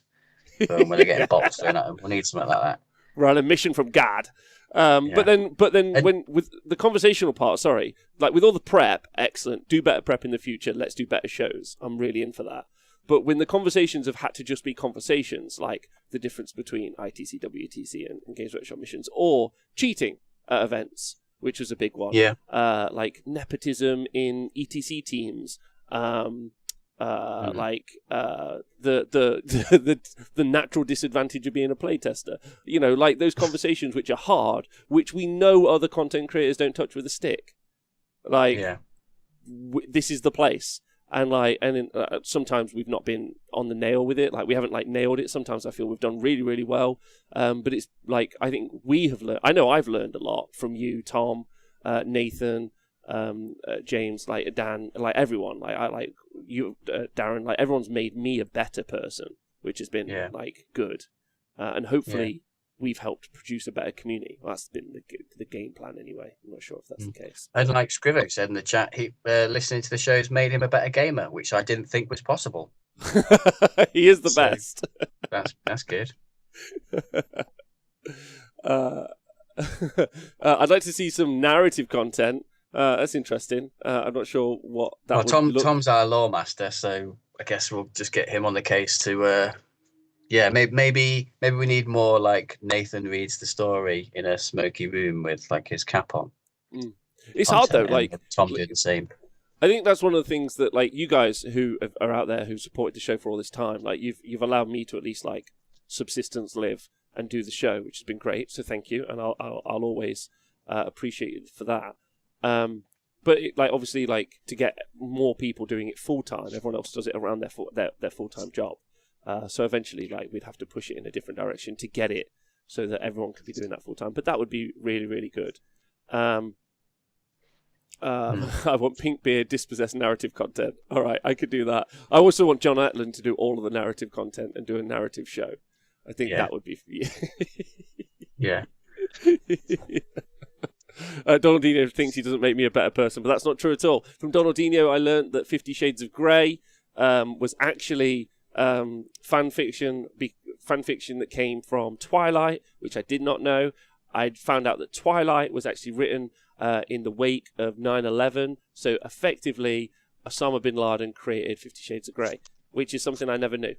when they're getting bottles thrown at them. We'll need something like that. Run a mission from God. But then when with the conversational part, like with all the prep, excellent. Do better prep in the future. Let's do better shows. I'm really in for that. But when the conversations have had to just be conversations, like the difference between ITC, WTC, and Games Workshop missions, or cheating at events, which was a big one. Yeah. Like nepotism in ETC teams. like the natural disadvantage of being a playtester. You know, like those conversations which are hard, which we know other content creators don't touch with a stick. Like, this is the place. And sometimes we've not been on the nail with it. Like, we haven't like nailed it. Sometimes I feel we've done really, really well. But it's like, I think we have learned. I know I've learned a lot from you, Tom, Nathan, James, like Dan, like everyone. Like I like you, Darren. Like everyone's made me a better person, which has been like good. And hopefully we've helped produce a better community. Well, that's been the game plan anyway. I'm not sure if that's the case. And like Scrivo said in the chat, he listening to the shows made him a better gamer, which I didn't think was possible. He is the best. That's good. I'd like to see some narrative content. That's interesting. I'm not sure what that would look. Tom's our lore master, so I guess we'll just get him on the case to maybe we need more like Nathan reads the story in a smoky room with like his cap on. It's hard though. Like Tom did the same. I think that's one of the things that like you guys who are out there who supported the show for all this time, like you've allowed me to at least like subsistence live and do the show, which has been great. So thank you, and I'll always appreciate you for that. But like obviously like to get more people doing it full time, everyone else does it around their full time job. So eventually, like we'd have to push it in a different direction to get it so that everyone could be doing that full time. But that would be really, really good. I want Pinkbeard dispossessed narrative content. All right, I could do that. I also want John Atlan to do all of the narrative content and do a narrative show. I think that would be. Yeah. Donaldinho thinks he doesn't make me a better person, but that's not true at all. From Donaldinho, I learned that 50 Shades of Grey was actually fan fiction that came from Twilight, which I did not know. I found out that Twilight was actually written in the wake of 9/11, so effectively Osama bin Laden created 50 Shades of Grey, which is something I never knew.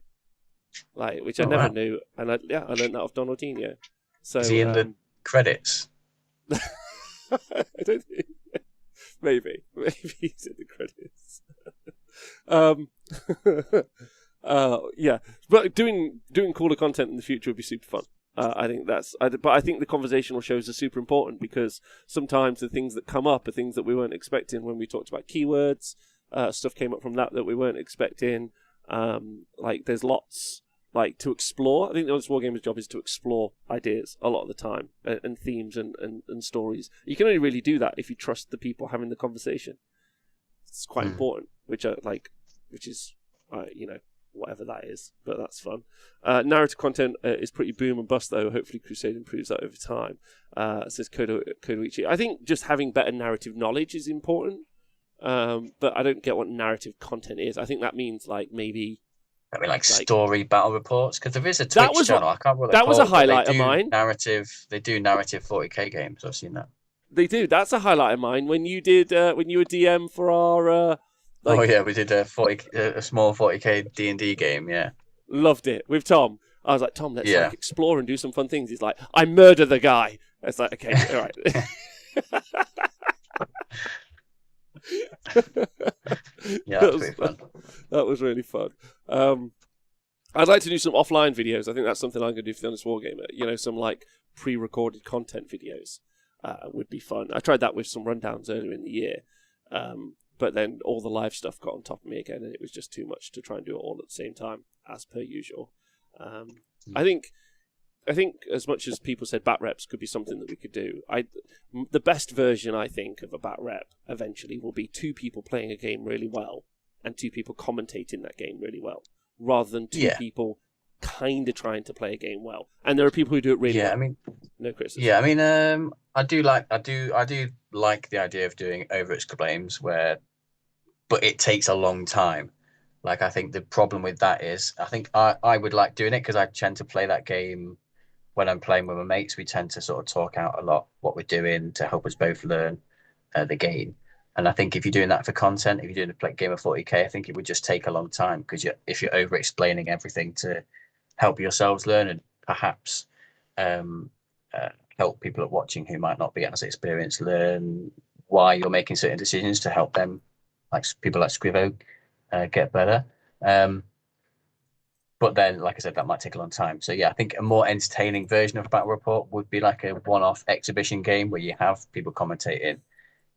Like, which I never knew, and I learned that off Donaldinho. So is he in the credits? I don't think. Maybe he's in the credits. Yeah, but doing cooler content in the future would be super fun. I think but I think the conversational shows are super important because sometimes the things that come up are things that we weren't expecting when we talked about keywords. Stuff came up from that we weren't expecting. Like there's lots like to explore. I think the Honest Wargamer's job is to explore ideas a lot of the time and themes and stories. You can only really do that if you trust the people having the conversation. It's quite important, which is whatever that is, but that's fun. Narrative content is pretty boom and bust though. Hopefully Crusade improves that over time. Says Kodoichi. I think just having better narrative knowledge is important, but I don't get what narrative content is. I think that means like maybe like story battle reports, because there is a Twitch channel. I can't remember. That was a highlight of mine. They do narrative 40k games. I've seen that. They do. That's a highlight of mine. When you did, when you were DM for our. We did a small 40k D&D game. Yeah, loved it with Tom. I was like, Tom, let's like explore and do some fun things. He's like, I murder the guy. It's like, okay, all right. Yeah, that was pretty fun. That was really fun. I'd like to do some offline videos. I think that's something I'm going to do for the Honest Wargamer. You know, some like pre-recorded content videos would be fun. I tried that with some rundowns earlier in the year, but then all the live stuff got on top of me again, and it was just too much to try and do it all at the same time, as per usual. I think as much as people said bat reps could be something that we could do, the best version I think of a bat rep eventually will be 2 people playing a game really well and 2 people commentating that game really well, rather than 2 people kind of trying to play a game well. And there are people who do it really well. I mean, no criticism. Yeah, I mean, I do like the idea of doing over-explains but it takes a long time. Like, I think the problem with that is, I think I would like doing it because I tend to play that game when I'm playing with my mates. We tend to sort of talk out a lot what we're doing to help us both learn the game. And I think if you're doing that for content, if you're doing a game of 40k, I think it would just take a long time because if you're over-explaining everything to help yourselves learn and perhaps help people watching who might not be as experienced learn why you're making certain decisions to help them, like people like Scrivo. get better. But then, like I said, that might take a long time. So yeah, I think a more entertaining version of a battle report would be like a one-off exhibition game where you have people commentating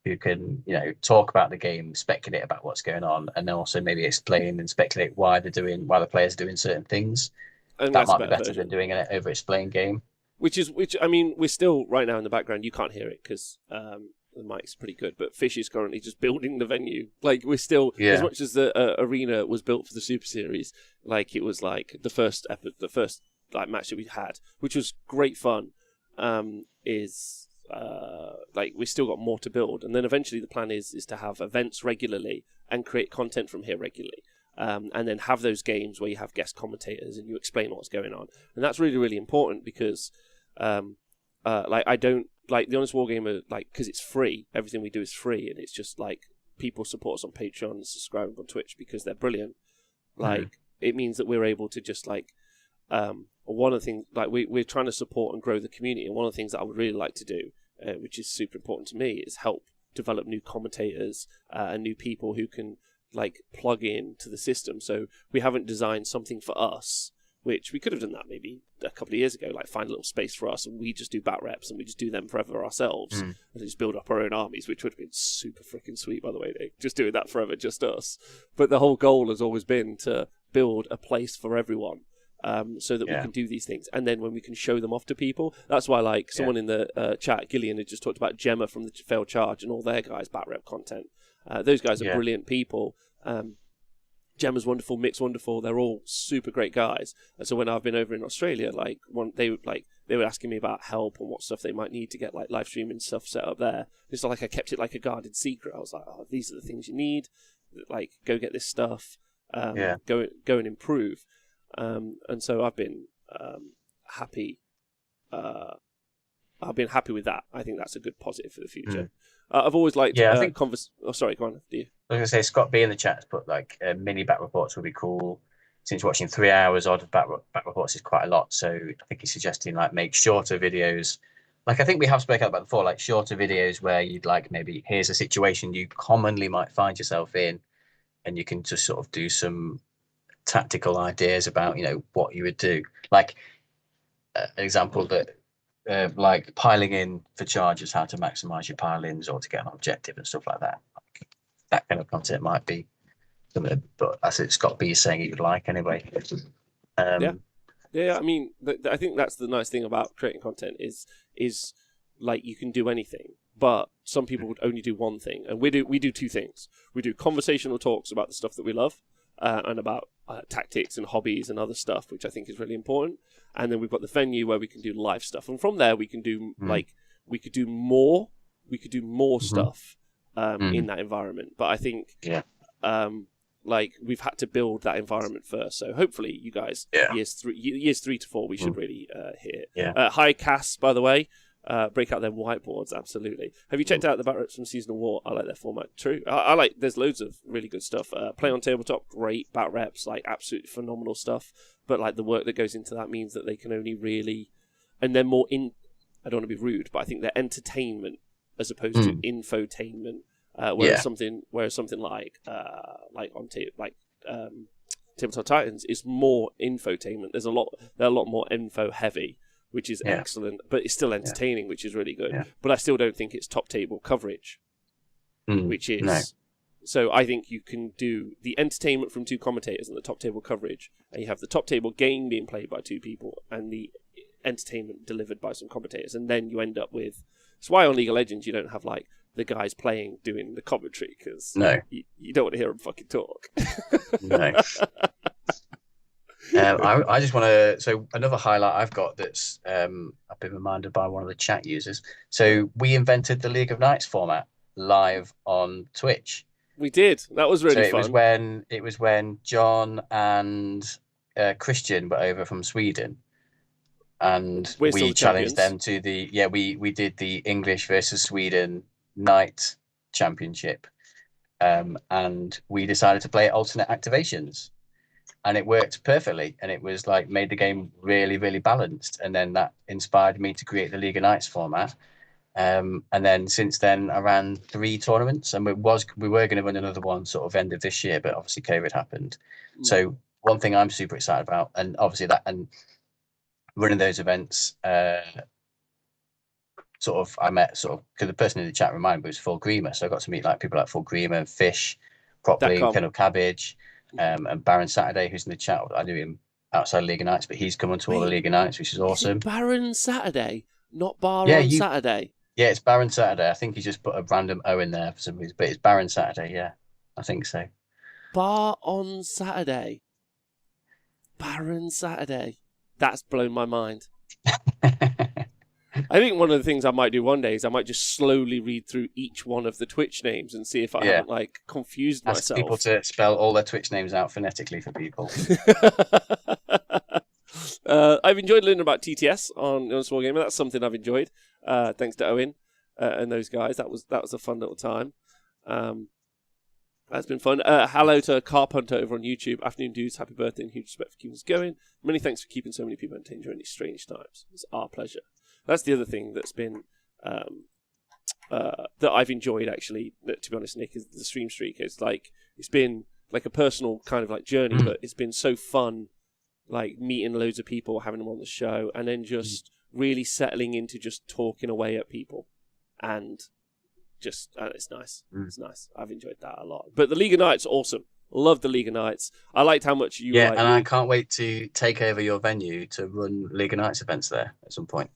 who can, talk about the game, speculate about what's going on, and then also maybe explain and speculate why the players are doing certain things. I think That that's a might be better better version. than doing an over-explained game. Which I mean, we're still right now in the background. You can't hear it because the mic's pretty good. But Fish is currently just building the venue. Like we're still, as much as the arena was built for the Super Series, like it was like the first like match that we had, which was great fun. Is like we still got more to build, and then eventually the plan is to have events regularly and create content from here regularly. And then have those games where you have guest commentators and you explain what's going on, and that's really, really important because, like I don't like the Honest Wargamer, like because it's free. Everything we do is free, and it's just like people support us on Patreon and subscribe on Twitch because they're brilliant. Like it means that we're able to just like, one of the things like we're trying to support and grow the community, and one of the things that I would really like to do, which is super important to me, is help develop new commentators and new people who can like plug in to the system. So we haven't designed something for us, which we could have done that maybe a couple of years ago, like find a little space for us and we just do bat reps and we just do them forever ourselves and just build up our own armies, which would have been super freaking sweet, by the way, Nick. Just doing that forever, just us. But the whole goal has always been to build a place for everyone. So that we can do these things, and then when we can show them off to people, that's why like someone in the chat, Gillian, had just talked about Gemma from the Failed Charge and all their guys bat rep content. Those guys are brilliant people. Gemma's wonderful, Mick's wonderful. They're all super great guys. And so when I've been over in Australia, like they were asking me about help and what stuff they might need to get like live streaming stuff set up there. It's not like I kept it like a guarded secret. I was like, oh, these are the things you need. Like, go get this stuff. Go and improve. And so I've been happy. I've been happy with that. I think that's a good positive for the future. I've always liked. I think. Oh, sorry. Go on. Do you? I was going to say Scott B in the chat put like mini bat reports would be cool. Since watching 3 hours odd of bat reports is quite a lot, so I think he's suggesting like make shorter videos. Like I think we have spoken about before, like shorter videos where you'd like maybe here's a situation you commonly might find yourself in, and you can just sort of do some tactical ideas about what you would do. Like an example that like piling in for charges, how to maximize your pile-ins or to get an objective and stuff like that. That kind of content might be something, but as it's Scott B saying he would like anyway. I mean, I think that's the nice thing about creating content is like you can do anything, but some people would only do one thing, and we do two things. We do conversational talks about the stuff that we love, and about tactics and hobbies and other stuff, which I think is really important. And then we've got the venue where we can do live stuff, and from there we can do we could do more stuff in that environment. But I think like we've had to build that environment first. So hopefully you guys years 3 to 4 we should really hit it. Hi Cass, by the way. Break out their whiteboards, absolutely. Have you checked out the bat reps from Seasonal War? I like their format. True. I like, there's loads of really good stuff. Play on Tabletop, great bat reps, like absolutely phenomenal stuff. But like the work that goes into that means that they can only really, and they're more in, I don't want to be rude, but I think they're entertainment as opposed to infotainment. Whereas something like Tabletop Titans is more infotainment. They're a lot more info heavy, which is excellent, but it's still entertaining, which is really good. But I still don't think it's top table coverage, which is... No. So I think you can do the entertainment from 2 commentators and the top table coverage, and you have the top table game being played by 2 people and the entertainment delivered by some commentators, and then you end up with... That's why on League of Legends you don't have like the guys playing doing the commentary, because you don't want to hear them fucking talk. No. I just want to. So another highlight I've got that's I've been reminded by one of the chat users. So we invented the League of Knights format live on Twitch. We did. That was really fun. It was when John and Christian were over from Sweden, and we challenged them to the we did the English versus Sweden Knight Championship, and we decided to play alternate activations. And it worked perfectly, and it was like made the game really, really balanced. And then that inspired me to create the League of Knights format. And then since then, I ran 3 tournaments, and we were going to run another one sort of end of this year, but obviously COVID happened. So one thing I'm super excited about, and obviously that, and running those events, I met because the person in the chat reminded me was Phil Greamer, so I got to meet like people like Phil Greamer, Fish, properly, Kendall Cabbage, and Baron Saturday, who's in the chat. I knew him outside League of Nights, but he's coming to all the League of Nights, which is awesome. Baron Saturday, not Bar on Saturday. Yeah, it's Baron Saturday. I think he just put a random O in there for some reason, but it's Baron Saturday. Yeah, I think so. Bar on Saturday. Baron Saturday. That's blown my mind. I think one of the things I might do one day is I might just slowly read through each one of the Twitch names and see if I haven't like confused myself. Ask people to spell all their Twitch names out phonetically for people. I've enjoyed learning about TTS on Honest Wargamer. That's something I've enjoyed. Thanks to Owen and those guys. That was a fun little time. That's been fun. Hello to Carp Hunter over on YouTube. Afternoon dudes, happy birthday and huge respect for keeping us going. Many thanks for keeping so many people entertained during these strange times. It's our pleasure. That's the other thing that's been that I've enjoyed actually. To be honest, Nick, is the stream streak. It's been like a personal kind of like journey, but it's been so fun, like meeting loads of people, having them on the show, and then just really settling into just talking away at people, and just it's nice. It's nice. I've enjoyed that a lot. But the League of Nights, awesome. Love the League of Nights. I liked how much you. Yeah, and I can't wait to take over your venue to run League of Nights events there at some point.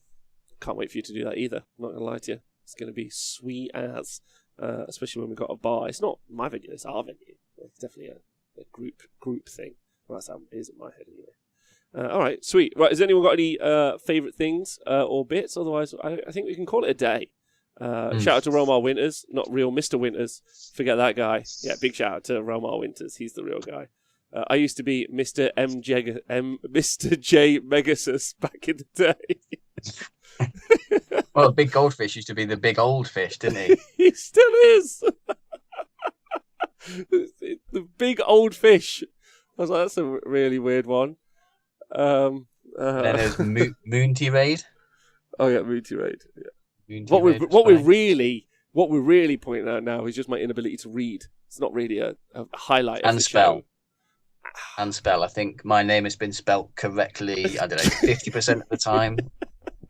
Can't wait for you to do that either. I'm not going to lie to you. It's going to be sweet as, especially when we've got a bar. It's not my venue, it's our venue. It's definitely a group thing. Well, that's how it is in my head anyway. All right, sweet. Right, has anyone got any favourite things or bits? Otherwise, I think we can call it a day. Shout out to Romar Winters, not real Mr. Winters. Forget that guy. Yeah, big shout out to Romar Winters. He's the real guy. I used to be Mr. Mr. J Megasus back in the day. Well, the big goldfish used to be the big old fish, didn't he? He still is. The big old fish. I was like, that's a really weird one. Then there's Moonty Raid. Oh yeah, Moonty Raid. Yeah. What we're really pointing out now is just my inability to read. It's not really a highlight of the show. And spell. I think my name has been spelt correctly, I don't know, 50% of the time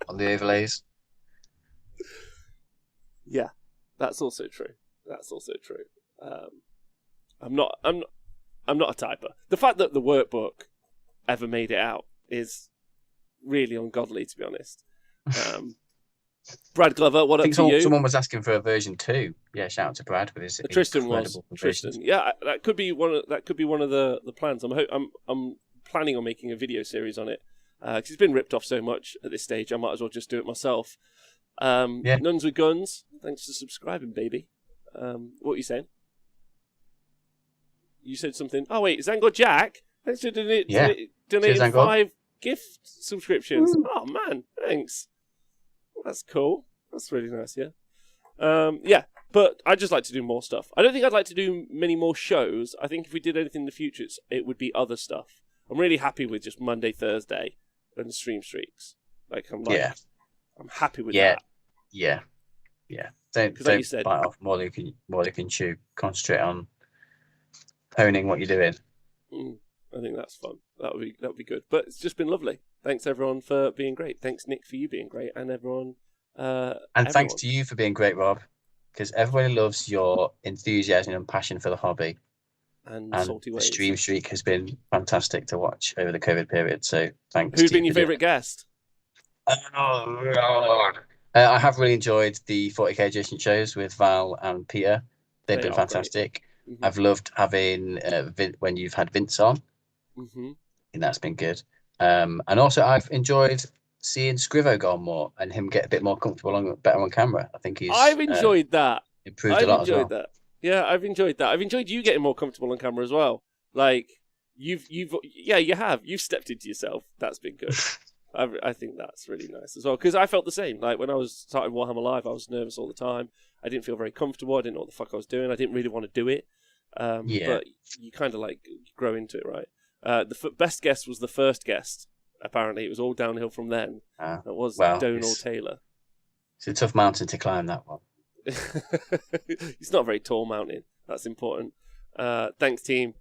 on the overlays. Yeah, that's also true. I'm not a typer. The fact that the workbook ever made it out is really ungodly, to be honest. Brad Glover, what up to you? Someone was asking for a version 2. Yeah, shout out to Brad with his Tristan was. Tristan. Yeah, that could be one of the plans. I'm planning on making a video series on it because it's been ripped off so much at this stage. I might as well just do it myself. Nuns with Guns. Thanks for subscribing, baby. What are you saying? You said something. Oh wait, Zangor Jack. Thanks for donating 5 gift subscriptions. Oh man, thanks. That's cool. That's really nice, yeah. Yeah, but I'd just like to do more stuff. I don't think I'd like to do many more shows. I think if we did anything in the future, it would be other stuff. I'm really happy with just Monday, Thursday, and stream streaks. I'm happy with that. Yeah. Don't like you said, bite off more than you can chew. Concentrate on honing what you're doing. I think that's fun. That would be good. But it's just been lovely. Thanks everyone for being great. Thanks Nick for you being great, and everyone. Thanks to you for being great, Rob, because everybody loves your enthusiasm and passion for the hobby. And salty ways. The stream streak has been fantastic to watch over the COVID period. So thanks. Who's been your favourite guest? I have really enjoyed the 40k adjacent shows with Val and Peter. They've been fantastic. Mm-hmm. I've loved having when you've had Vince on. Mm-hmm. And that's been good. And also I've enjoyed seeing Scrivo go on more and him get a bit more comfortable better on camera. I think I've enjoyed that. Improved a lot as well. That. Yeah, I've enjoyed that. I've enjoyed you getting more comfortable on camera as well. Like you have. You've stepped into yourself. That's been good. I think that's really nice as well, because I felt the same. Like when I was starting Warhammer Live, I was nervous all the time. I didn't feel very comfortable. I didn't know what the fuck I was doing. I didn't really want to do it. But you kind of like grow into it, right? The best guest was the first guest. Apparently, it was all downhill from then. It was Donald Taylor. It's a tough mountain to climb, that one. It's not a very tall mountain. That's important. Thanks, team.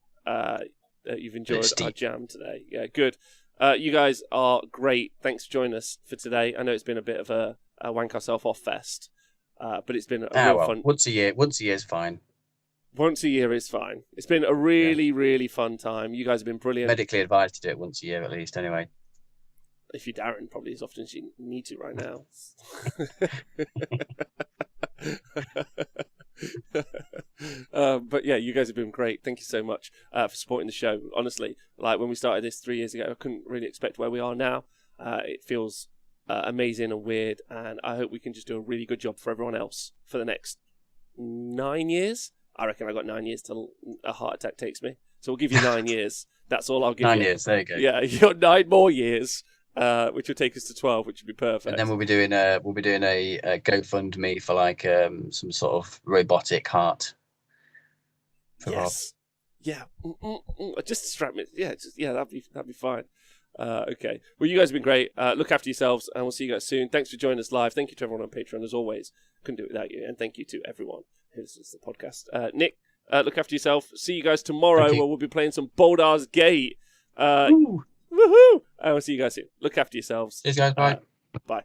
You've enjoyed our jam today. Yeah, good. You guys are great. Thanks for joining us for today. I know it's been a bit of a wank ourselves off fest, but it's been a real fun. Once a year is fine. Once a year is fine. It's been a really, really fun time. You guys have been brilliant. Medically advised to do it once a year at least, anyway. If you're Darren, probably as often as you need to right now. But yeah, you guys have been great. Thank you so much for supporting the show. Honestly, like when we started this 3 years ago, I couldn't really expect where we are now. It feels amazing and weird, and I hope we can just do a really good job for everyone else for the next 9 years. I reckon I got 9 years till a heart attack takes me. So we'll give you 9 years. That's all I'll give you. 9 years, there you go. Yeah, you got 9 more years, which will take us to 12, which would be perfect. And then we'll be doing a GoFundMe for like some sort of robotic heart. For yes. Rob. Yeah. Just distract me. Yeah. That'd be fine. Okay. Well, you guys have been great. Look after yourselves, and we'll see you guys soon. Thanks for joining us live. Thank you to everyone on Patreon as always. Couldn't do it without you. And thank you to everyone who listens to the podcast. Nick, look after yourself. See you guys tomorrow where we'll be playing some Baldur's Gate. Woohoo! And we'll see you guys soon. Look after yourselves. Cheers, guys. Bye. Bye.